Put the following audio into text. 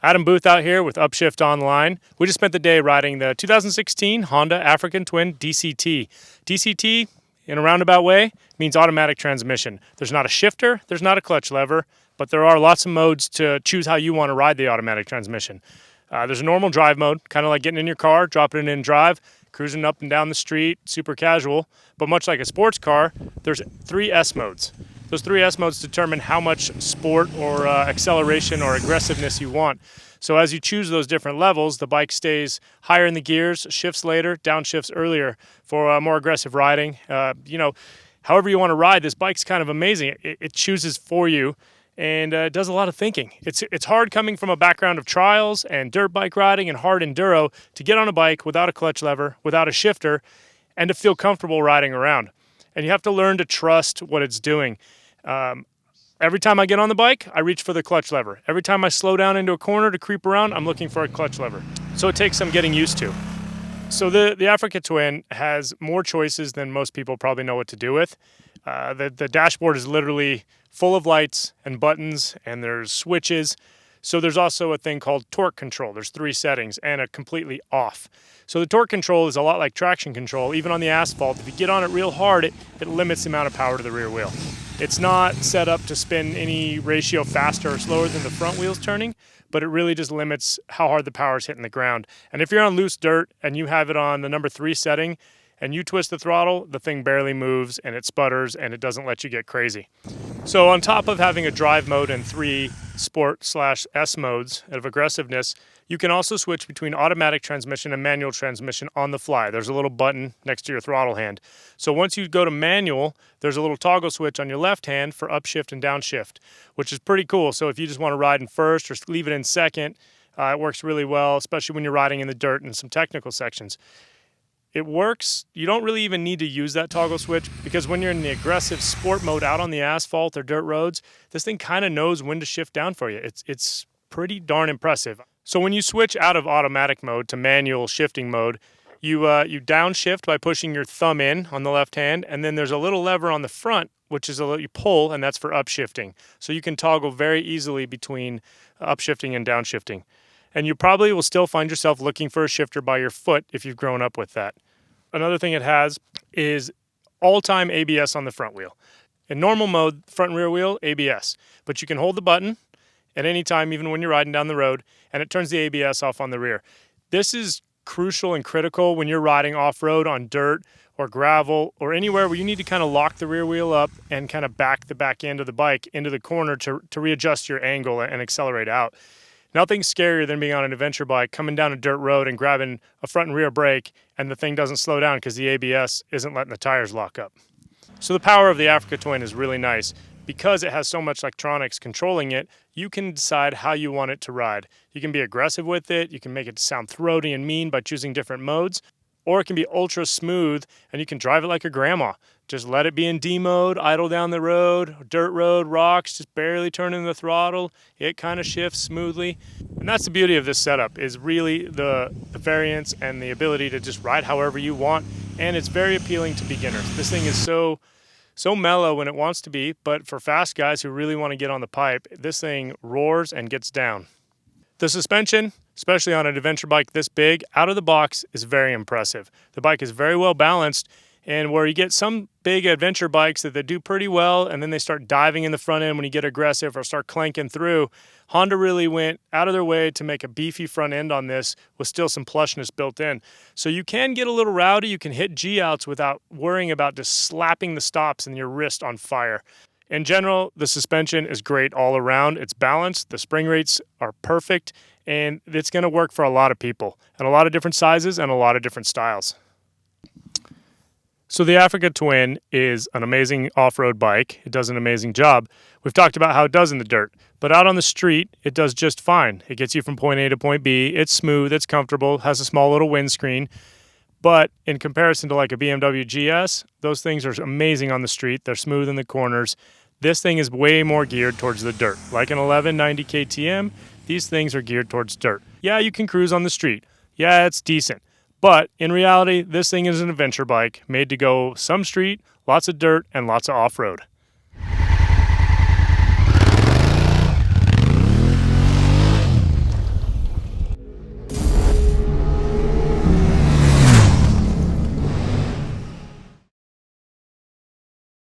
Adam Booth out here with Upshift Online. We just spent the day riding the 2016 Honda African Twin DCT. DCT, in a roundabout way, means automatic transmission. There's not a shifter, there's not a clutch lever, but there are lots of modes to choose how you want to ride the automatic transmission. There's a normal drive mode, kind of like getting in your car, dropping it in drive, cruising up and down the street, super casual. But much like a sports car, there's 3 S modes. Those 3 S modes determine how much sport or acceleration or aggressiveness you want. So as you choose those different levels, the bike stays higher in the gears, shifts later, downshifts earlier for more aggressive riding. However you want to ride, this bike's kind of amazing. It chooses for you and does a lot of thinking. It's hard coming from a background of trials and dirt bike riding and hard enduro to get on a bike without a clutch lever, without a shifter, and to feel comfortable riding around. And you have to learn to trust what it's doing. Every time I get on the bike, I reach for the clutch lever. Every time I slow down into a corner to creep around, I'm looking for a clutch lever. So it takes some getting used to. So the Africa Twin has more choices than most people probably know what to do with. The dashboard is literally full of lights and buttons, and there's switches. So there's also a thing called torque control. There's 3 settings and a completely off. So the torque control is a lot like traction control. Even on the asphalt, if you get on it real hard, it limits the amount of power to the rear wheel. It's not set up to spin any ratio faster or slower than the front wheels turning, but it really just limits how hard the power is hitting the ground. And if you're on loose dirt and you have it on the number 3 setting and you twist the throttle, the thing barely moves and it sputters and it doesn't let you get crazy. So on top of having a drive mode and 3 sport/S modes of aggressiveness, you can also switch between automatic transmission and manual transmission on the fly. There's a little button next to your throttle hand. So once you go to manual, there's a little toggle switch on your left hand for upshift and downshift, which is pretty cool. So if you just want to ride in first or leave it in second, it works really well, especially when you're riding in the dirt and some technical sections. It works. You don't really even need to use that toggle switch because when you're in the aggressive sport mode out on the asphalt or dirt roads, this thing kind of knows when to shift down for you. It's pretty darn impressive. So when you switch out of automatic mode to manual shifting mode, you downshift by pushing your thumb in on the left hand, and then there's a little lever on the front, which is you pull, and that's for upshifting. So you can toggle very easily between upshifting and downshifting. And you probably will still find yourself looking for a shifter by your foot if you've grown up with that. Another thing it has is all-time ABS on the front wheel. In normal mode, front and rear wheel, ABS. But you can hold the button at any time, even when you're riding down the road, and it turns the ABS off on the rear. This is crucial and critical when you're riding off-road on dirt or gravel or anywhere where you need to kind of lock the rear wheel up and kind of back the back end of the bike into the corner to readjust your angle and accelerate out. Nothing's scarier than being on an adventure bike, coming down a dirt road and grabbing a front and rear brake, and the thing doesn't slow down because the ABS isn't letting the tires lock up. So the power of the Africa Twin is really nice. Because it has so much electronics controlling it, you can decide how you want it to ride. You can be aggressive with it, you can make it sound throaty and mean by choosing different modes, or it can be ultra smooth and you can drive it like a grandma. Just let it be in D mode, idle down the road, dirt road, rocks, just barely turning the throttle. It kind of shifts smoothly. And that's the beauty of this setup, is really the variance and the ability to just ride however you want. And it's very appealing to beginners. This thing is so mellow when it wants to be, but for fast guys who really want to get on the pipe, this thing roars and gets down. The suspension, especially on an adventure bike this big, out of the box is very impressive. The bike is very well balanced, and where you get some big adventure bikes that they do pretty well, and then they start diving in the front end when you get aggressive or start clanking through, Honda really went out of their way to make a beefy front end on this with still some plushness built in. So you can get a little rowdy, you can hit G-outs without worrying about just slapping the stops and your wrist on fire. In general, the suspension is great all around. It's balanced, the spring rates are perfect, and it's going to work for a lot of people, and a lot of different sizes and a lot of different styles. So the Africa Twin is an amazing off-road bike. It does an amazing job. We've talked about how it does in the dirt, but out on the street, it does just fine. It gets you from point A to point B. It's smooth, it's comfortable, has a small little windscreen. But in comparison to like a BMW GS, those things are amazing on the street. They're smooth in the corners. This thing is way more geared towards the dirt. Like an 1190 KTM, these things are geared towards dirt. Yeah, you can cruise on the street. Yeah, it's decent. But in reality, this thing is an adventure bike made to go some street, lots of dirt, and lots of off-road.